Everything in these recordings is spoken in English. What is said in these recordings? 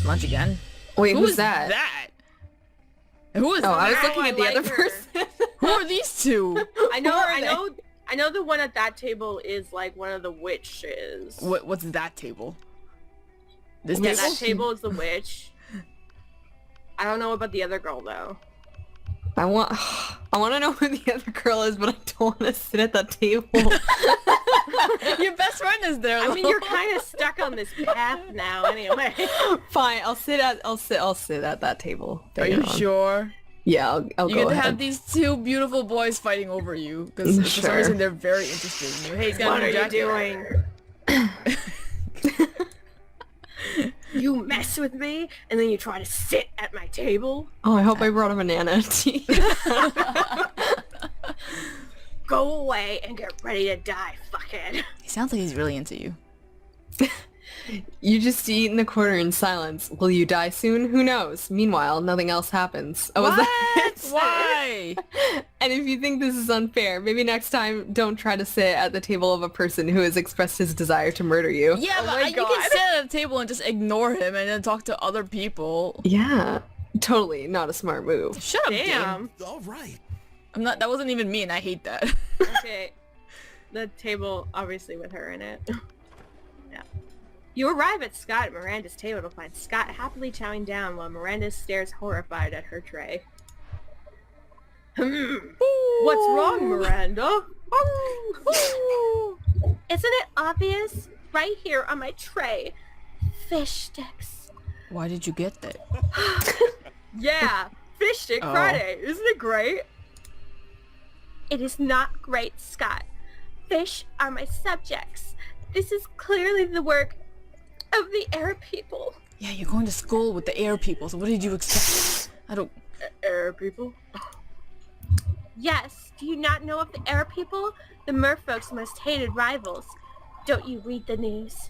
Lunch again? Wait, Who who's is that? Who is Oh, that? I was Now looking I at the like other her. person. Who are these two? I know, Who are I they? know, I know the one at that table is like one of the witches. What's that table? This Yeah, table? that table is the witch. I don't know about the other girl though. I want to know who the other girl is, but I don't want to sit at that table. Your best friend is there. I mean, you're kind of stuck on this path now, anyway. Fine, I'll sit at that table. Are you sure? Yeah, I'll You go get to ahead. have these two beautiful boys fighting over you because for some Sure. reason they're very interested in you. Hey, What are Jack. you doing? You mess with me, and then you try to sit at my table? Oh, I hope I brought a banana tea. Go away and get ready to die, fuckhead. He sounds like he's really into you. You just eat in the corner in silence. Will you die soon? Who knows? Meanwhile, nothing else happens. Oh, is that it? Why? And if you think this is unfair, maybe next time don't try to sit at the table of a person who has expressed his desire to murder you. Yeah, Oh but my you God. can sit at a table and just ignore him and then talk to other people. Yeah, totally not a smart move. Shut up, Dave. Damn. All right. I'm not. That wasn't even me, and I hate that. Okay. The table, obviously, with her in it. Yeah. You arrive at Scott and Miranda's table to find Scott happily chowing down while Miranda stares horrified at her tray. What's wrong, Miranda? Isn't it obvious? Right here on my tray. Fish sticks. Why did you get that? Yeah, Fish Stick Oh. Friday. Isn't it great? It is not great, Scott. Fish are my subjects. This is clearly the work of the air people. Yeah, you're going to school with the air people, so what did you expect? I don't... Air people? Yes, do you not know of the air people? The merfolk's most hated rivals. Don't you read the news?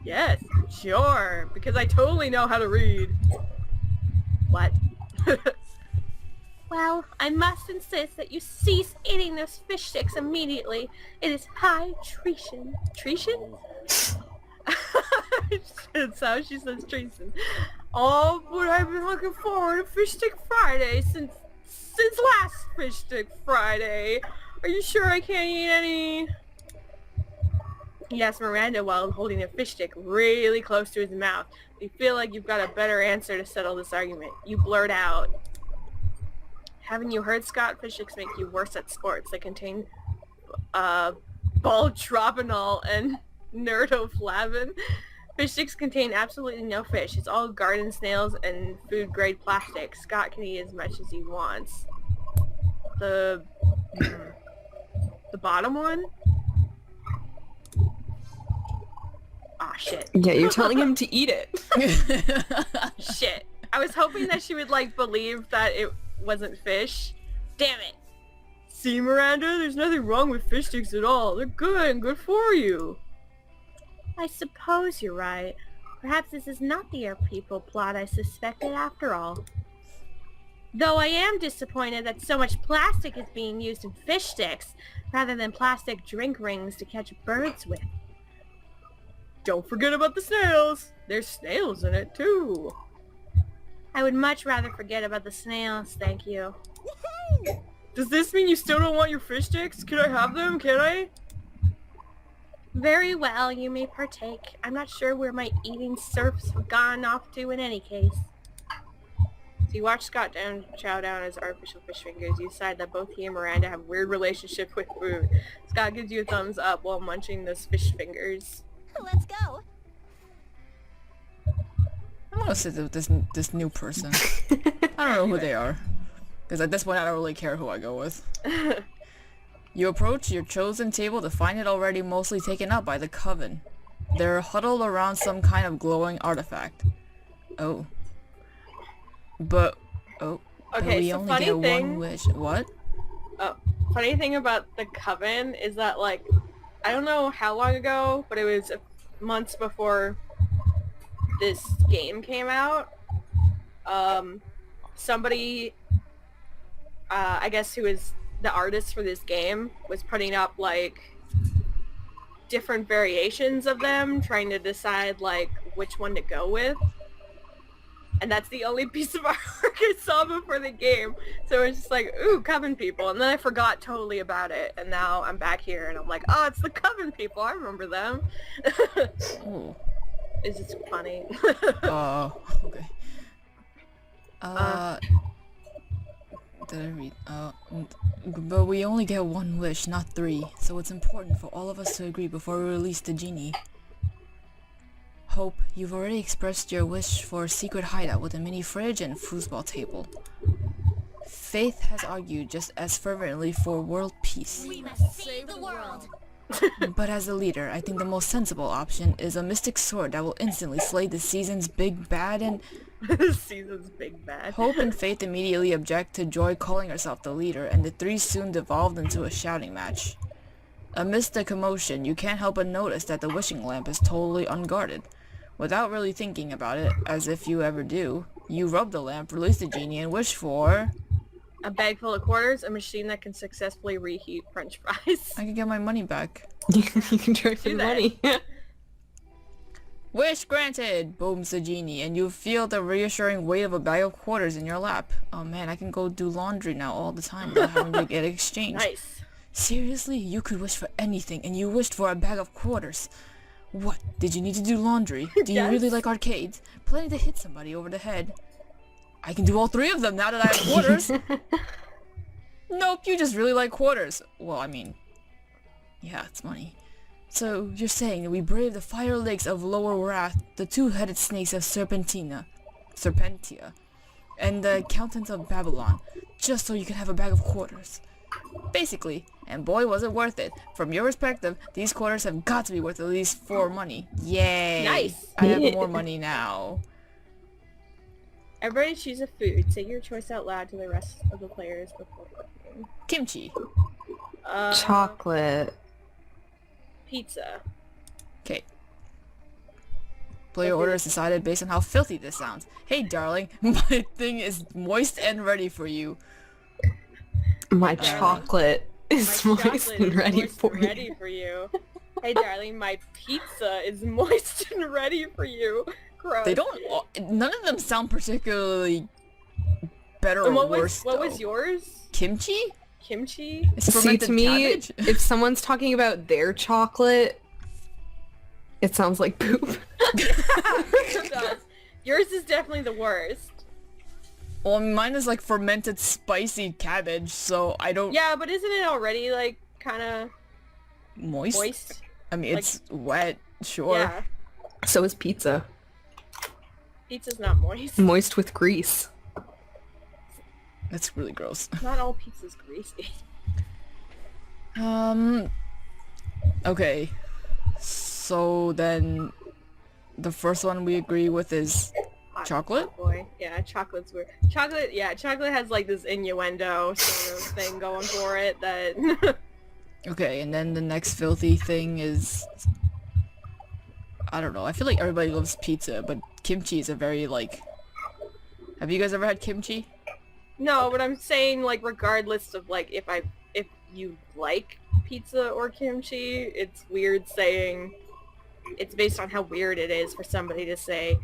Yes, sure, because I totally know how to read. What? Well, I must insist that you cease eating those fish sticks immediately. It is high treason. Treason? That's how she says treason. Oh, but I've been looking forward to Fish Stick Friday since last Fish Stick Friday. Are you sure I can't eat any? He asks Miranda while holding a fish stick really close to his mouth. You feel like you've got a better answer to settle this argument. You blurt out, haven't you heard, Scott? Fish sticks make you worse at sports. They contain baltropinol and nerdoflavin. Fish sticks contain absolutely no fish. It's all garden snails and food-grade plastic. Scott can eat as much as he wants. The bottom one? Aw, shit. Yeah, you're telling him to eat it. Shit. I was hoping that she would, like, believe that it wasn't fish. Damn it. See, Miranda? There's nothing wrong with fish sticks at all. They're good and good for you. I suppose you're right. Perhaps this is not the air people plot I suspected after all. Though I am disappointed that so much plastic is being used in fish sticks rather than plastic drink rings to catch birds with. Don't forget about the snails. There's snails in it too. I would much rather forget about the snails, thank you. Woohoo! Does this mean you still don't want your fish sticks? Can I have them? Can I? Very well, you may partake. I'm not sure where my eating surfs have gone off to in any case. So you watch Scott chow down his artificial fish fingers. You decide that both he and Miranda have a weird relationship with food. Scott gives you a thumbs up while munching those fish fingers. Let's go. I'm gonna sit with this new person. I don't know who they are. Because at this point I don't really care who I go with. You approach your chosen table to find it already mostly taken up by the coven. They're huddled around some kind of glowing artifact. Oh. But Okay, we so only funny get thing. one wish. What? Oh, funny thing about the coven is that, like, I don't know how long ago, but it was months before this game came out. Somebody, I guess who is the artist for this game, was putting up, like, different variations of them, trying to decide like which one to go with. And that's the only piece of artwork I saw before the game. So it's just like, ooh, Coven people. And then I forgot totally about it. And now I'm back here and I'm like, oh, it's the Coven people. I remember them. Ooh. It's just funny. Okay. Did I read? But we only get one wish, not 3. So it's important for all of us to agree before we release the genie. Hope, you've already expressed your wish for a secret hideout with a mini fridge and foosball table. Faith has argued just as fervently for world peace. We must save the world. But as a leader, I think the most sensible option is a mystic sword that will instantly slay the season's big bad, and Season's big bad. Hope and Faith immediately object to Joy calling herself the leader, and the 3 soon devolved into a shouting match. Amidst the commotion, you can't help but notice that the wishing lamp is totally unguarded. Without really thinking about it, as if you ever do, you rub the lamp, release the genie, and wish for... A bag full of quarters, a machine that can successfully reheat french fries. I can get my money back. You can try for Do the that. money. Wish granted! Booms the genie, and you feel the reassuring weight of a bag of quarters in your lap. Oh man, I can go do laundry now all the time without having to get exchanged. Nice. Seriously? You could wish for anything, and you wished for a bag of quarters. What? Did you need to do laundry? Do you really Yes. like arcades? Planning to hit somebody over the head? I can do all 3 of them now that I have quarters! Nope, you just really like quarters. Well, I mean... Yeah, it's money. So, you're saying that we brave the fire lakes of Lower Wrath, the 2-headed snakes of Serpentia, and the accountants of Babylon, just so you can have a bag of quarters. Basically, and boy was it worth it. From your perspective, these quarters have got to be worth at least 4 money. Yay! Nice. I have more money now. Everybody choose a food. Say your choice out loud to the rest of the players before cooking. Kimchi. Chocolate. Pizza. Okay. Player order is decided based on how filthy this sounds. Hey darling, my thing is moist and ready for you. My chocolate is My moist chocolate and is ready moist for and you. ready for you. Hey darling, my pizza is moist and ready for you. Gross. They don't... None of them sound particularly better or And what worse, was though. yours? Kimchi? Kimchi? It's See, fermented to me, cabbage? if someone's talking about their chocolate, it sounds like poop. It does. Yours is definitely the worst. Well, mine is like fermented spicy cabbage, so I don't... Yeah, but isn't it already like kind of Moist? moist? I mean, Like- it's wet, sure. Yeah. So is pizza. Pizza's not moist. Moist with grease. That's really gross. Not all pizza's greasy. Okay. So then, the first one we agree with is Hot chocolate? boy. Yeah, chocolate's weird. Chocolate has like this innuendo sort of thing going for it that... Okay, and then the next filthy thing is... I don't know, I feel like everybody loves pizza, but kimchi is a very, like... Have you guys ever had kimchi? No, but I'm saying like regardless of like if you like pizza or kimchi, it's weird saying it's based on how weird it is for somebody to say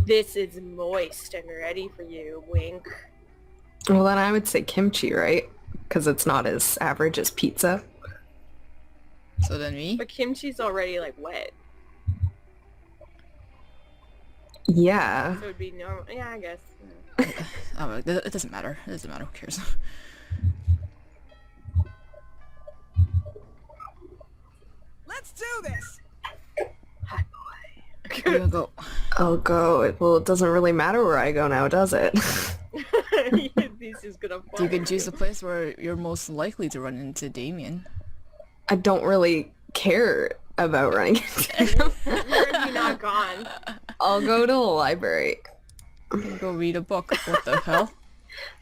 this is moist and ready for you, wink. Well, then I would say kimchi, right? Because it's not as average as pizza. So then me? But kimchi's already like wet, Yeah. so it would be normal. Yeah, I guess. Oh, it doesn't matter. It doesn't matter, who cares? Let's do this! Hot boy. We're gonna go. I'll go. Well, it doesn't really matter where I go now, does it? This is gonna You can choose the place where you're most likely to run into Damien. I don't really care about running into him. Where have you not gone? I'll go to the library. You can go read a book. What the hell?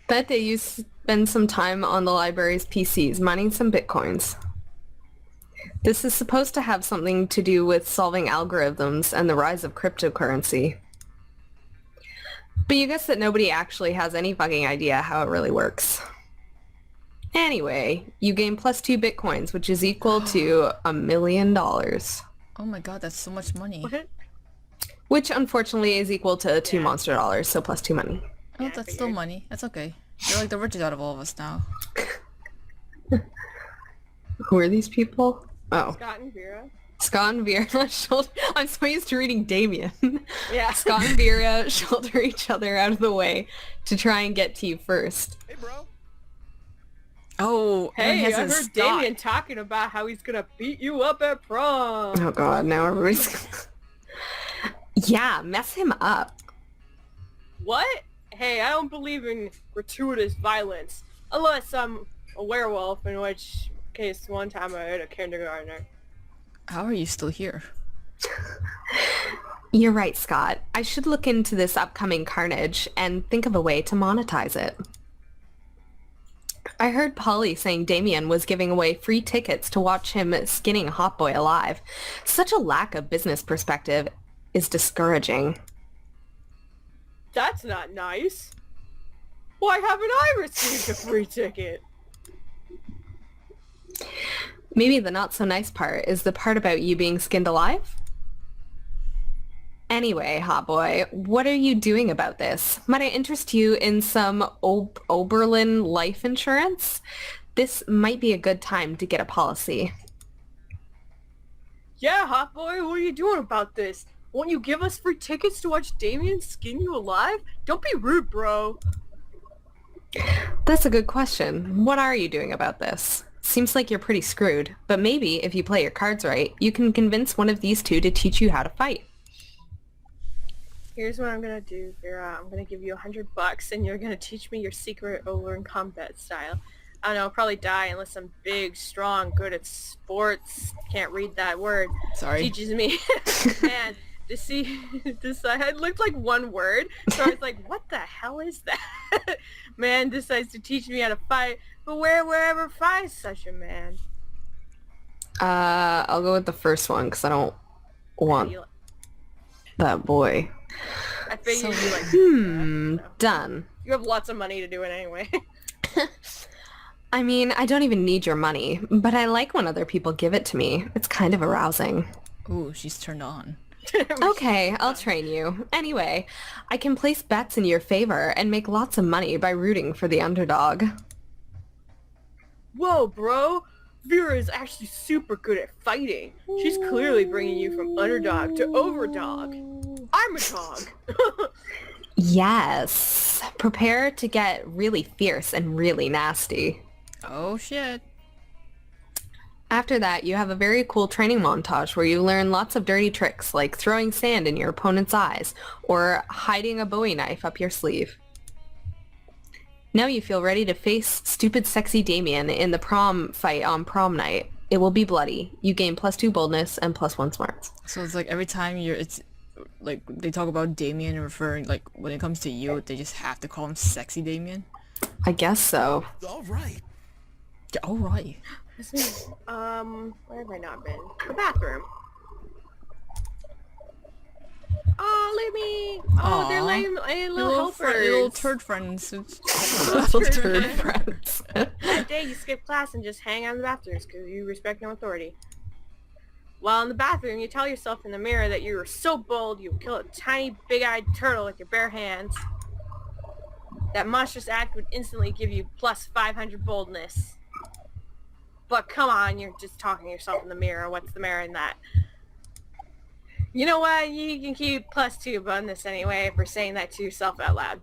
Bet that you spend some time on the library's PCs mining some bitcoins. This is supposed to have something to do with solving algorithms and the rise of cryptocurrency. But you guess that nobody actually has any fucking idea how it really works. Anyway, you gain +2 bitcoins, which is equal to $1 million. Oh my god, that's so much money. What? Which unfortunately is equal to 2 monster dollars, so +2 money. Oh, Yeah, I that's still figured. money. That's okay. You're like the richest out of all of us now. Who are these people? Oh. Scott and Vera. Scott and Vera shoulder... I'm so used to reading Damien. Yeah. Scott and Vera shoulder each other out of the way to try and get to you first. Hey, bro. Oh, Hey, has I his heard stock. Damien talking about how he's gonna beat you up at prom. Oh god, now everybody's... Yeah, mess him up. What? Hey, I don't believe in gratuitous violence. Unless I'm a werewolf, in which case one time I hit a kindergartner. How are you still here? You're right, Scott. I should look into this upcoming carnage and think of a way to monetize it. I heard Polly saying Damien was giving away free tickets to watch him skinning Hot Boy alive. Such a lack of business perspective is discouraging. That's not nice. Why haven't I received a free ticket? Maybe the not-so-nice part is the part about you being skinned alive? Anyway, Hot Boy, what are you doing about this? Might I interest you in some Oberlin life insurance? This might be a good time to get a policy. Yeah, Hot Boy, what are you doing about this? Won't you give us free tickets to watch Damien skin you alive? Don't be rude, bro. That's a good question. What are you doing about this? Seems like you're pretty screwed, but maybe if you play your cards right, you can convince one of these two to teach you how to fight. Here's what I'm gonna do, Vera. I'm gonna give you $100 and you're gonna teach me your secret over in combat style. I don't know, I'll probably die unless I'm big, strong, good at sports, can't read that word. Sorry. Teaches me. Man, it looked like one word, so I was like, what the hell is that? Man decides to teach me how to fight, but wherever finds such a man? I'll go with the first one because I don't want You- that boy. I figured So- you like, Done. you have lots of money to do it anyway. I mean, I don't even need your money, but I like when other people give it to me. It's kind of arousing. Ooh, she's turned on. Okay, I'll train you. Anyway, I can place bets in your favor and make lots of money by rooting for the underdog. Whoa, bro! Vera is actually super good at fighting. She's clearly bringing you from underdog to overdog. I'm a dog. Yes. Prepare to get really fierce and really nasty. Oh shit. After that, you have a very cool training montage where you learn lots of dirty tricks like throwing sand in your opponent's eyes or hiding a Bowie knife up your sleeve. Now you feel ready to face stupid sexy Damien in the prom fight on prom night. It will be bloody. You gain +2 boldness and +1 smarts. So it's like every time it's like they talk about Damien referring, like when it comes to you, they just have to call him sexy Damien. I guess so. All right. Yeah, all right. Where have I not been? The bathroom. Oh, look at me! Oh, they're Aw. like little helpers. Little turd friends. Little turd friends. That day you skip class and just hang out in the bathrooms because you respect no authority. While in the bathroom, you tell yourself in the mirror that you are so bold you would kill a tiny, big-eyed turtle with your bare hands. That monstrous act would instantly give you +500 boldness. But come on, you're just talking to yourself in the mirror. What's the matter in that? You know what? You can keep +2 bonus anyway for saying that to yourself out loud.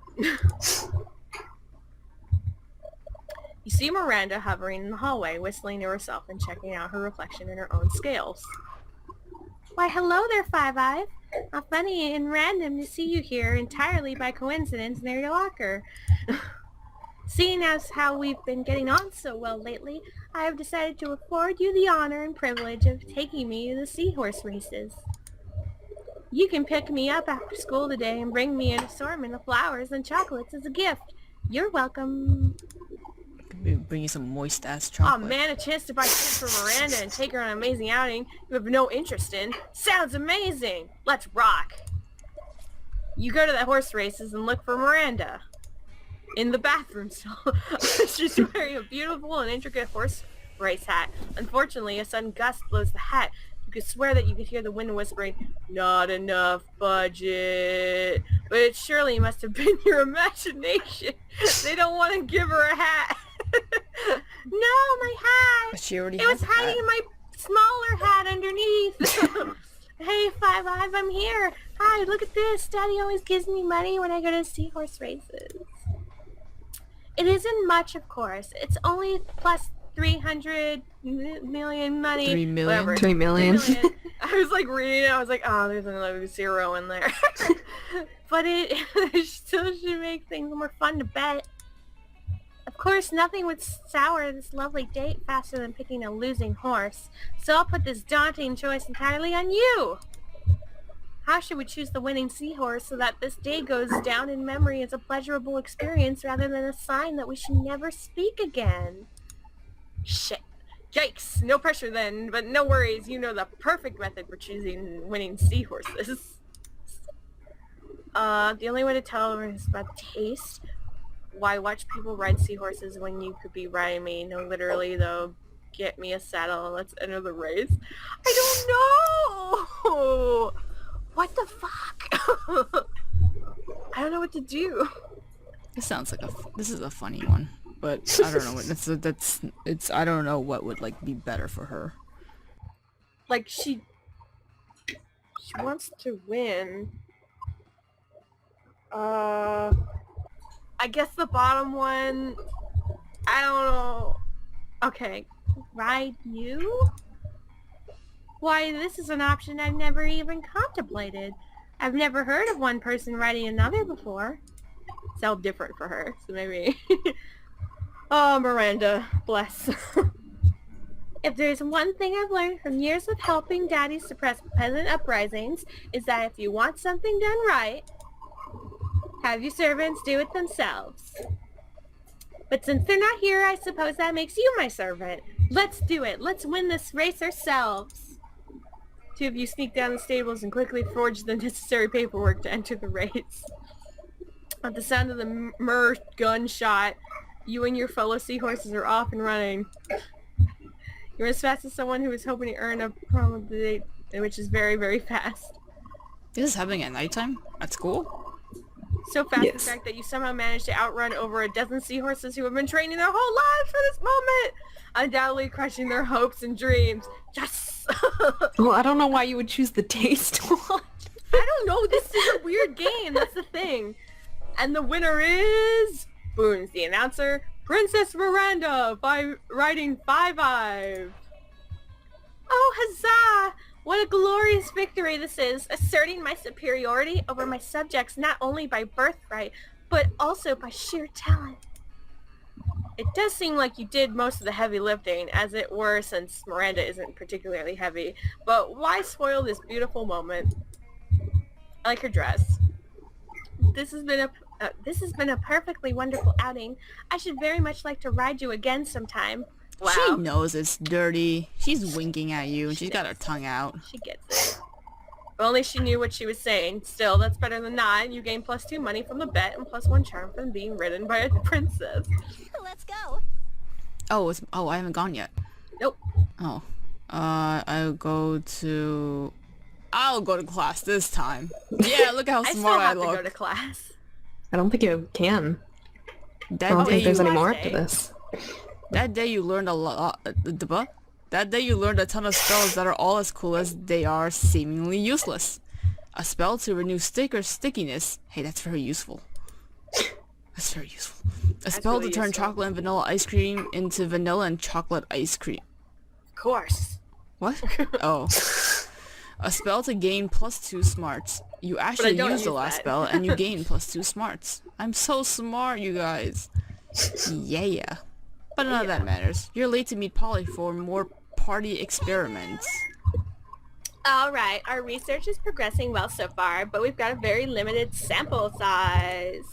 You see Miranda hovering in the hallway, whistling to herself and checking out her reflection in her own scales. Why, hello there, Five Eye. How funny and random to see you here entirely by coincidence near your locker. Seeing as how we've been getting on so well lately, I have decided to afford you the honor and privilege of taking me to the seahorse races. You can pick me up after school today and bring me an assortment of flowers and chocolates as a gift. You're welcome. Bring you some moist ass Aw chocolate. man, a chance to buy tickets for Miranda and take her on an amazing outing you have no interest in. Sounds amazing! Let's rock! You go to the horse races and look for Miranda. in the bathroom stall. She's wearing a beautiful and intricate horse race hat. Unfortunately, a sudden gust blows the hat. You could swear that you could hear the wind whispering, "Not enough budget." But it surely must have been your imagination. They don't want to give her a hat. No, my hat! But she already It was has a hat. hiding in my smaller hat underneath. Hey, Five Eyes, I'm here. Hi, look at this. Daddy always gives me money when I go to seahorse races. It isn't much, of course. It's only plus 300 million money. 3 million? Whatever. 3 million. 3 million. I was like reading it. I was like, oh, there's another zero in there. But it still should make things more fun to bet. Of course, nothing would sour this lovely date faster than picking a losing horse. So I'll put this daunting choice entirely on you. How should we choose the winning seahorse so that this day goes down in memory as a pleasurable experience rather than a sign that we should never speak again? Shit. Yikes. No pressure then, but no worries. You know the perfect method for choosing winning seahorses. The only way to tell is by taste. Why watch people ride seahorses when you could be riding me? No, literally, though. Get me a saddle and let's enter the race. I don't know! What the fuck? I don't know what to do. This sounds like this is a funny one, but I don't know. I don't know what would like be better for her. Like, she wants to win. I guess the bottom one, I don't know. Okay, ride you? Why, this is an option I've never even contemplated. I've never heard of one person riding another before. It's all different for her, so maybe. Oh, Miranda, bless. If there's one thing I've learned from years of helping Daddy suppress peasant uprisings, is that if you want something done right, have your servants do it themselves. But since they're not here, I suppose that makes you my servant. Let's do it. Let's win this race ourselves. Two of you sneak down the stables and quickly forge the necessary paperwork to enter the race. At the sound of the gunshot, you and your fellow seahorses are off and running. You're as fast as someone who is hoping to earn a prom of the day, which is very, very fast. This is happening at nighttime at school. So fast, in Yes. fact, that you somehow managed to outrun over a dozen seahorses who have been training their whole lives for this moment, undoubtedly crushing their hopes and dreams. Yes! Well, I don't know why you would choose the taste one. I don't know, this is a weird game, that's the thing. And the winner is... Boone's the announcer, Princess Miranda, by riding 5-5. Oh, huzzah! What a glorious victory this is, asserting my superiority over my subjects not only by birthright, but also by sheer talent. It does seem like you did most of the heavy lifting, as it were, since Miranda isn't particularly heavy, but why spoil this beautiful moment? I like her dress. This has been a perfectly wonderful outing. I should very much like to ride you again sometime. Wow. She knows it's dirty. She's winking at you, and she's got her tongue out. She gets it. If only she knew what she was saying. Still, that's better than not. You gain +2 money from the bet and +1 charm from being ridden by a princess. Let's go. Oh, I haven't gone yet. Nope. Oh, I'll go to class this time. Yeah, look how I still smart I have to go look. to class. I don't think you can. I That don't day think there's you, any more Wednesday. after this. that day you learned a lot. That day you learned a ton of spells that are all as cool as they are seemingly useless. A spell to renew stickiness. Hey, that's very useful. That's very useful. A spell really to turn useful. chocolate and vanilla ice cream into vanilla and chocolate ice cream. Of course. What? Oh. A spell to gain +2 smarts. You actually don't used the use last that. spell and you gain +2 smarts. I'm so smart, you guys. Yeah. But none of that matters. You're late to meet Polly for more party experiments. Alright, our research is progressing well so far, but we've got a very limited sample size.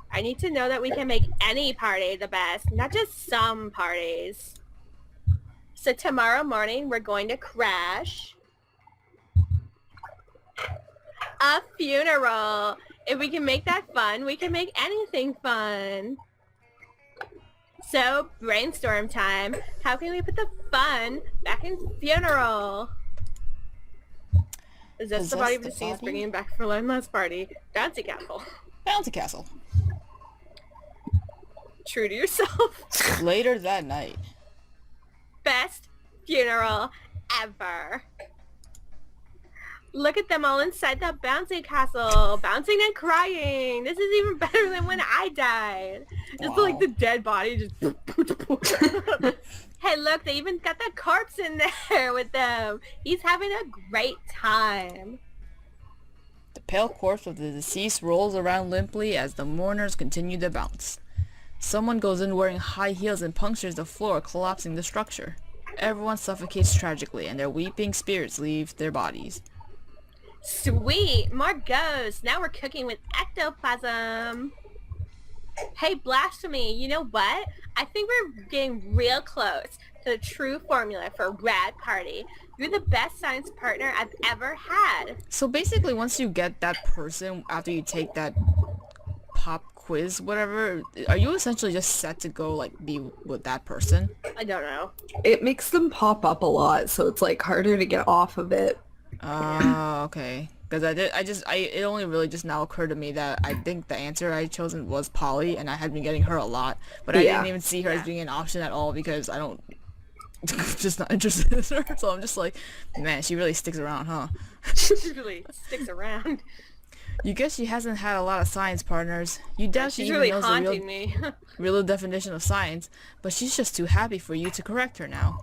I need to know that we can make any party the best, not just some parties. So tomorrow morning, we're going to crash a funeral. If we can make that fun, we can make anything fun. So, brainstorm time. How can we put the fun back in funeral? Possess the body of deceased, bringing him back for one last party. Bouncy castle. Bouncy castle. True to yourself. Later that night. Best funeral ever. Look at them all inside that bouncy castle, bouncing and crying. This is even better than when I died. It's Wow. like the dead body just... Hey, look, they even got that corpse in there with them. He's having a great time. The pale corpse of the deceased rolls around limply as the mourners continue to bounce. Someone goes in wearing high heels and punctures the floor, collapsing the structure. Everyone suffocates tragically, and their weeping spirits leave their bodies. Sweet, more ghosts. Now we're cooking with ectoplasm. Hey, Blasphemy, you know what? I think we're getting real close to the true formula for a rad party. You're the best science partner I've ever had. So basically, once you get that person, after you take that pop quiz, whatever, are you essentially just set to go, like, be with that person? I don't know. It makes them pop up a lot, so it's like harder to get off of it. Oh, okay. Because it only really just now occurred to me that I think the answer I chosen was Polly, and I had been getting her a lot, but I didn't even see her as being an option at all because I don't, I'm just not interested in her, so I'm just like, man, she really sticks around, huh? She really sticks around. You guess she hasn't had a lot of science partners. You doubt she She's even really knows the haunting me. real definition of science, but she's just too happy for you to correct her now.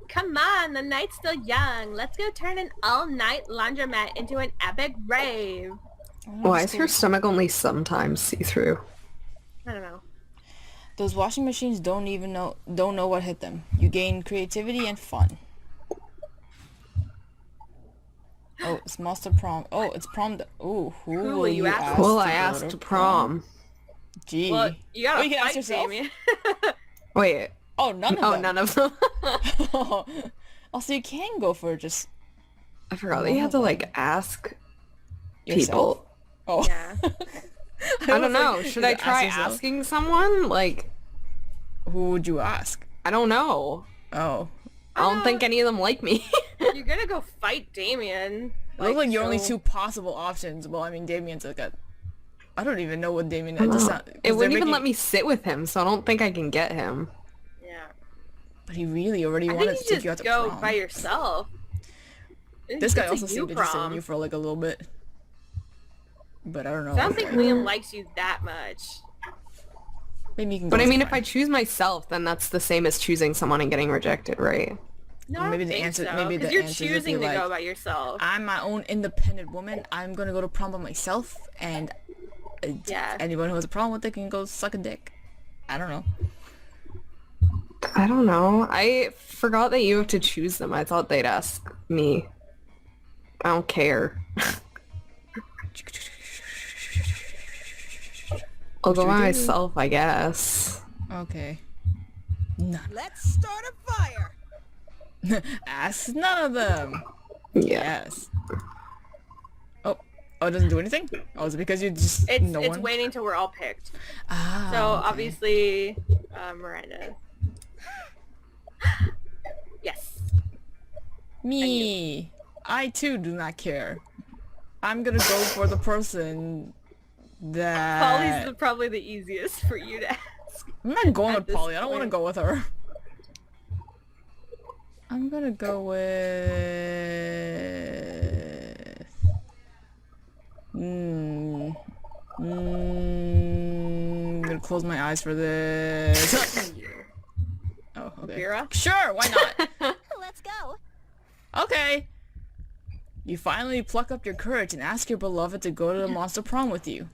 Come on, the night's still young. Let's go turn an all-night laundromat into an epic rave. Why is her stomach only sometimes see-through? I don't know. Those washing machines don't know what hit them. You gain creativity and fun. Oh, it's Monster Prom. Oh, it's prom. Oh, who will you ask? Well, to I go asked to prom. Gee. Well, you gotta you can ask fight, yourself. Damien. Wait. Oh, none of Oh, them. none of them. Oh, so you can go for just I forgot that you had to, like, ask yourself. people. Oh. Yeah. I don't was know. like, Should you I ask try yourself? asking someone? Like, Who would you ask? I don't know. Oh. I don't think any of them like me. You're gonna go fight Damien. It looks like your only so- two possible options. Well, I mean, Damien's like a... I don't even know what Damien... I It don't just know. sound, 'cause It they're wouldn't even making- let me sit with him, so I don't think I can get him. Yeah. But he really already I wanted think to you take you out just to go prom. by yourself. This guy It's also a seemed you interested in prom. you for like a little bit. But I don't know. So I don't think Liam likes you that much. Maybe you can go But I as a mean, if I friend. choose myself, then that's the same as choosing someone and getting rejected, right? No, I Maybe don't the think answer- so, maybe 'cause the you're answer is if choosing you to like- go by yourself. I'm my own independent woman. I'm gonna go to prom by myself, and Yeah. anyone who has a problem with it can go suck a dick. I don't know. I don't know. I forgot that you have to choose them. I thought they'd ask me. I don't care. I'll go by myself, I guess. Okay. None. Let's start a fire. Ask none of them. Yeah. Yes. Oh, it doesn't do anything? Oh, is it because you just It's no it's one? waiting till we're all picked. Ah, So okay. obviously, Miranda. Yes. Me. I too do not care. I'm gonna go for the person that... Polly's probably the easiest for you to ask. I'm not going at with this Polly. I don't want to point. go with her. I'm gonna go with... I'm gonna close my eyes for this. Oh, okay. Vera? Sure, why not? Let's go. Okay. You finally pluck up your courage and ask your beloved to go to the monster prom with you.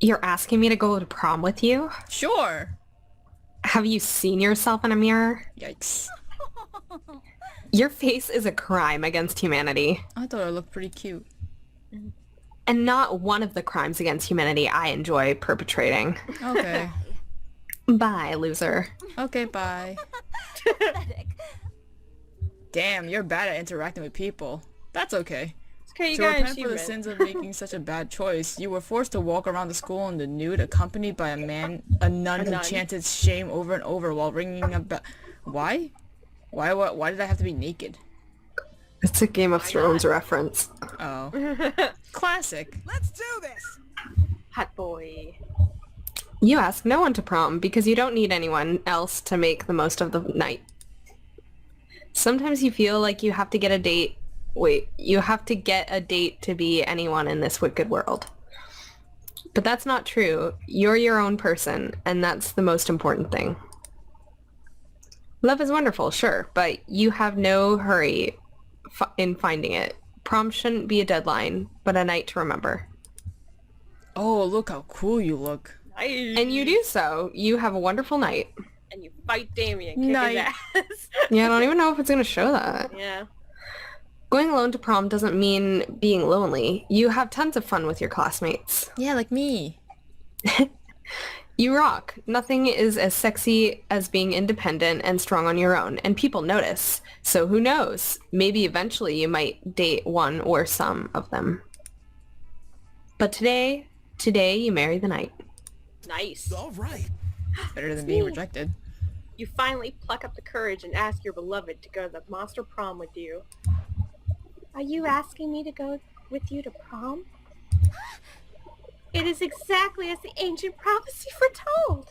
You're asking me to go to prom with you? Sure. Have you seen yourself in a mirror? Yikes. Your face is a crime against humanity. I thought I looked pretty cute. And not one of the crimes against humanity I enjoy perpetrating. Okay. Bye, loser. Okay, bye. Pathetic. Damn, you're bad at interacting with people. That's okay. It's Okay, you To got an repent for the achievement. sins of making such a bad choice, you were forced to walk around the school in the nude, accompanied by a nun who nun. chanted shame over and over while ringing a bell. Why? Why did I have to be naked? It's a Game of Thrones reference. Oh. Classic. Let's do this. Hot boy. You ask no one to prom because you don't need anyone else to make the most of the night. Sometimes you feel like you have to get a date. Wait, you have to get a date to be anyone in this wicked world. But that's not true. You're your own person, and that's the most important thing. Love is wonderful, sure, but you have no hurry in finding it. Prom shouldn't be a deadline, but a night to remember. Oh, look how cool you look. Nice. And you do so. You have a wonderful night. And you fight Damien, kick Nice. his ass. Yeah, I don't even know if it's going to show that. Yeah. Going alone to prom doesn't mean being lonely. You have tons of fun with your classmates. Yeah, like me. You rock. Nothing is as sexy as being independent and strong on your own, and people notice. So who knows? Maybe eventually you might date one or some of them. But today you marry the night. Nice. All right. Better than being rejected. You finally pluck up the courage and ask your beloved to go to the monster prom with you. Are you asking me to go with you to prom? It is exactly as the ancient prophecy foretold.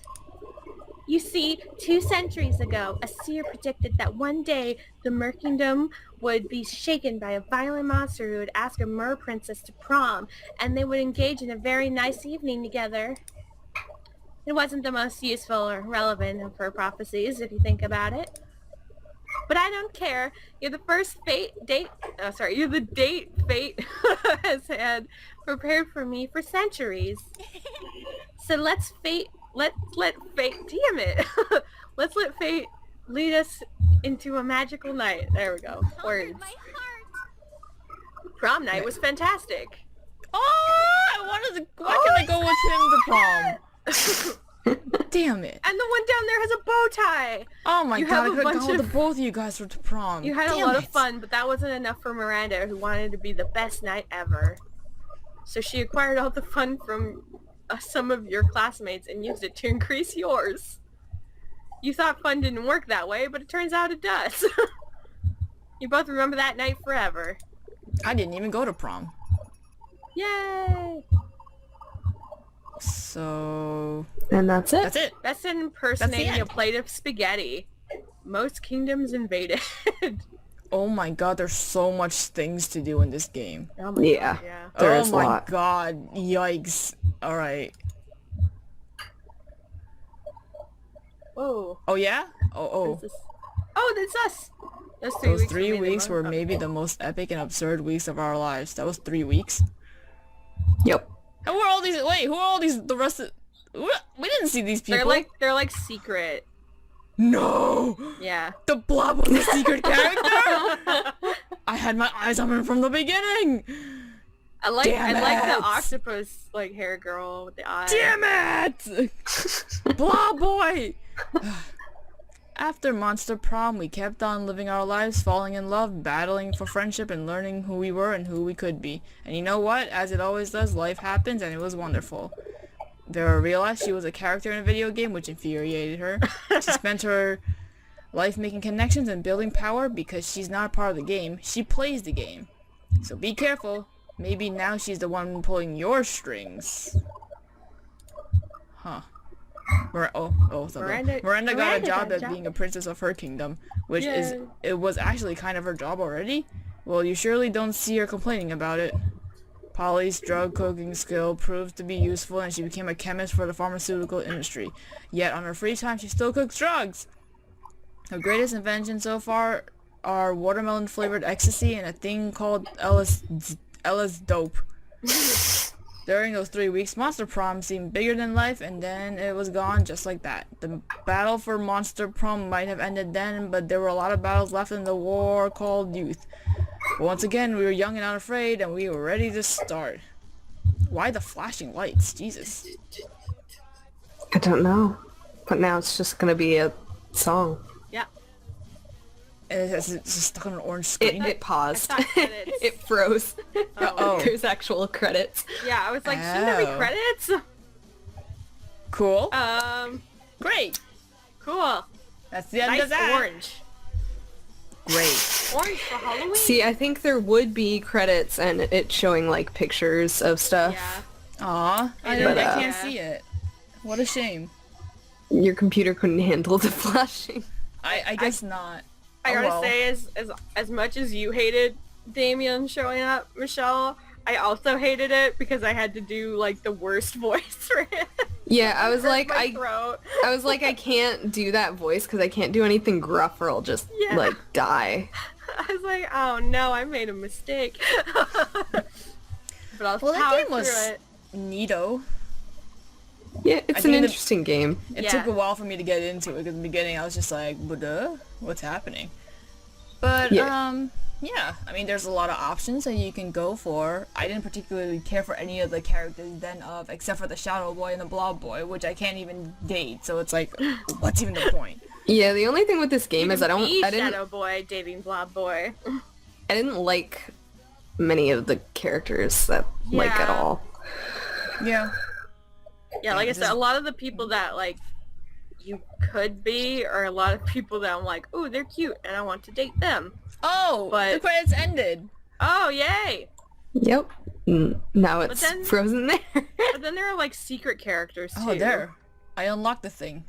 You see, 2 centuries ago, a seer predicted that one day the Merkingdom would be shaken by a violent monster who would ask a mer princess to prom, and they would engage in a very nice evening together. It wasn't the most useful or relevant of her prophecies, if you think about it. But I don't care. You're the you're the date fate has had prepared for me for centuries. So let fate, damn it. Let's let fate lead us into a magical night. There we go. Words. My heart. Prom night was fantastic. Oh, why can't I go with him to prom? Damn it. And the one down there has a bow tie. Oh my You god, have I a could have bunch gone with of- both of you guys to prom. You had a Damn lot of it. fun, but that wasn't enough for Miranda, who wanted to be the best night ever. So she acquired all the fun from some of your classmates and used it to increase yours. You thought fun didn't work that way, but it turns out it does. You both remember that night forever. I didn't even go to prom. Yay! So... And that's it. That's it. That's impersonating a end. plate of spaghetti. Most kingdoms invaded. Oh my god, there's so much things to do in this game. Oh my Yeah. God, yeah. There oh is a my lot. god, yikes. Alright. Whoa. Oh yeah? Oh. What's this? Oh, that's us! Those 3 Those weeks, 3 made the weeks were month. maybe the most epic and absurd weeks of our lives. That was 3 weeks. Yep. And who are all these? Wait, who are all these? The rest of? We didn't see these people. They're like secret. No. Yeah. The blob was a secret character. I had my eyes on him from the beginning. I like Damn the it. octopus like hair girl with the eye. Damn it! Blob boy. After Monster Prom, we kept on living our lives, falling in love, battling for friendship, and learning who we were and who we could be. And you know what? As it always does, life happens, and it was wonderful. Vera realized she was a character in a video game, which infuriated her. She spent her life making connections and building power because she's not a part of the game. She plays the game. So be careful. Maybe now she's the one pulling your strings. Huh. Miranda got a Miranda job got a as job. being a princess of her kingdom, which Yay. it was actually kind of her job already. Well, you surely don't see her complaining about it. Polly's drug cooking skill proved to be useful and she became a chemist for the pharmaceutical industry. Yet on her free time she still cooks drugs. Her greatest invention so far are watermelon flavored ecstasy and a thing called Ellis dope. During those 3 weeks, Monster Prom seemed bigger than life, and then it was gone just like that. The battle for Monster Prom might have ended then, but there were a lot of battles left in the war called youth. But once again, we were young and unafraid, and we were ready to start. Why the flashing lights? Jesus. I don't know. But now it's just gonna be a song. Yeah. And it's just stuck on an orange It, screen. it paused. I thought credits. It froze. Oh. There's actual credits. Yeah, I was like, shouldn't there be Oh. credits? Cool. Great. Cool. That's the end Nice of that. orange. Great. Orange for Halloween. See, I think there would be credits and it showing like pictures of stuff. Yeah. Aw, I But, can't yeah. see it. What a shame. Your computer couldn't handle the flashing. I guess not. I Oh, gotta well. say, as much as you hated Damien showing up, Michelle, I also hated it because I had to do like the worst voice for him. Yeah, I was like, My throat. I can't do that voice because I can't do anything gruff or I'll just Yeah. like die. I was like, oh no, I made a mistake. But I'll Well, that power game was through it. neato. Yeah, it's think an the- interesting game. It Yeah. took a while for me to get into it because in the beginning I was just like, what's happening? But, Yeah. yeah, I mean, there's a lot of options that you can go for. I didn't particularly care for any of the characters then of, except for the Shadow Boy and the Blob Boy, which I can't even date, so it's like, what's even the point? Yeah, the only thing with this game is I Be didn't Shadow Boy dating Blob Boy. like many of the characters that like at Yeah. all. Yeah. Yeah, like I said, Just- a lot of the people that like you could be are a lot of people that I'm like, ooh, they're cute and I want to date them. Oh, But- the credits ended. Oh, yay! Yep. Now it's then- frozen there. But then there are like secret characters too. Oh, there. I unlocked the thing.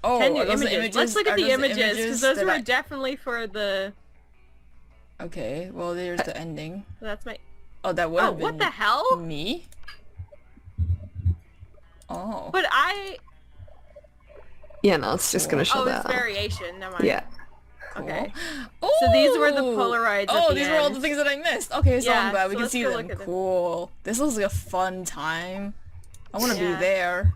Oh, Ten new are those the images. Let's look at Are the those images because those that were I- definitely for the. Okay, well, there's the ending. That's my. Oh, that would Oh, have been what the hell? me? Oh. But I. Yeah, no, it's just gonna show Oh, that. it's variation. Never mind. Yeah. Okay. Oh, So these were the Polaroids at Oh, the these were all end. the things that I missed. Okay, so Yeah, I'm glad we so can let's see go them. look at them. Cool. This looks like a fun time. I want to Yeah. be there.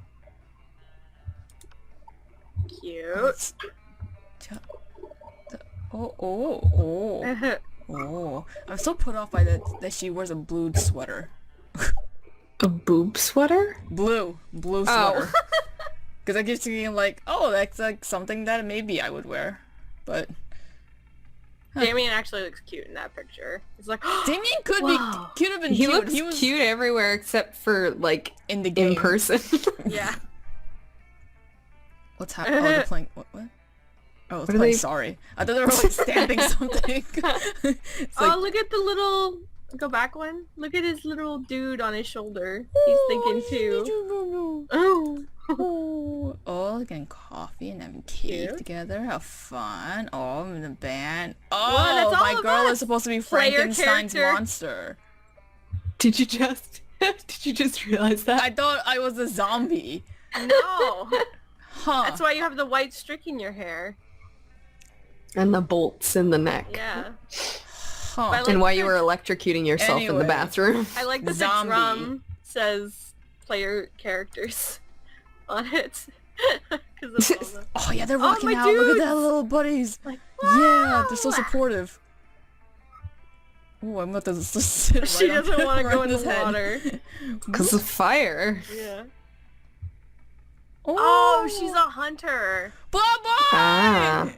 Cute. It's- Oh. I'm so put off by that she wears a blue sweater. A boob sweater? Blue Oh. sweater. Because I keep thinking like, oh, that's like something that maybe I would wear. But Damien actually looks cute in that picture. It's like, Damien could Wow. have been He cute. looks He was cute everywhere except for like in the game. in person. yeah. What's happening? Oh, they're playing. What? Oh, it's What are playing they- Sorry. I thought they were like stamping something. It's Oh, like, look at the little. Go back one. Look at his little dude on his shoulder. He's thinking too. Oh. Oh, getting coffee and having cake Cute. together. How fun. Oh, I'm in the band. Well, Oh, that's all my of girl us. is supposed to be Player Frankenstein's character. monster. Did you just realize that? I thought I was a zombie. No. Huh. That's why you have the white streak in your hair. And the bolts in the neck. Yeah. Huh. I like And why you that- were electrocuting yourself in Anyway. the bathroom. I like that Zombie. the drum says player characters on it. 'Cause of all the- Oh yeah, they're Oh, rocking my out. Look at dudes. that little buddies. Like, Yeah, they're so wow. supportive. Oh, I'm about to just sit right She on- doesn't want to right go on in his the head. water. Because of fire. Yeah. Oh, Oh, she's a hunter. Blah blah. Ah.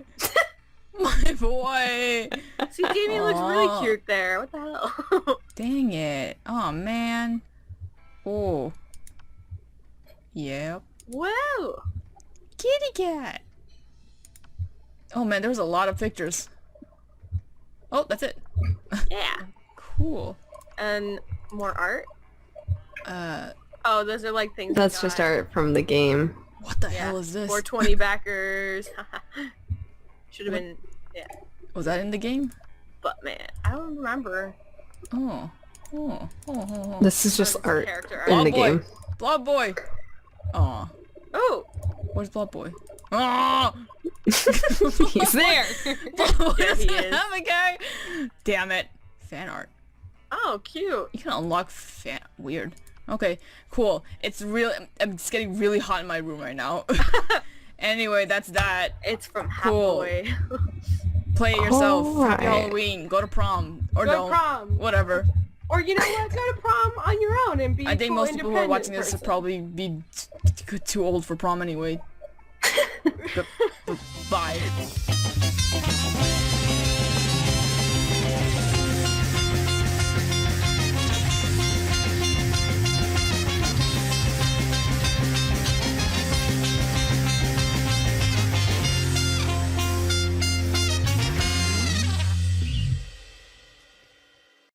My boy. See, Damien looks really Aw. cute there. What the hell? Dang it. Oh man. Oh. Yep. Whoa. Kitty cat. Oh man, there was a lot of pictures. Oh, that's it. Yeah. Cool. And more art. Uh, Oh, those are like things. That's we just got. art from the game. what the Yeah. hell is this? 420 backers. Should have been. Yeah. Was that in the game? But man, I don't remember. Oh. Oh. Oh. This is Oh, just this is art character in art. the Blob boy. game. Blob boy. Aw. Oh. Where's Blob boy? Oh. He's there. There he is. Have a guy. Damn it. Fan art. Oh, cute. You can unlock fan. Weird. Okay, cool. It's real. It's getting really hot in my room right now. Anyway, that's that. It's from Cool. Hathaway. Play it yourself. Happy Alright. Halloween. Go to prom or Go to don't. prom. Whatever. Or you know what? Go to prom on your own and be. I think cool, most people who are watching this independent would probably be too old for prom anyway. Bye.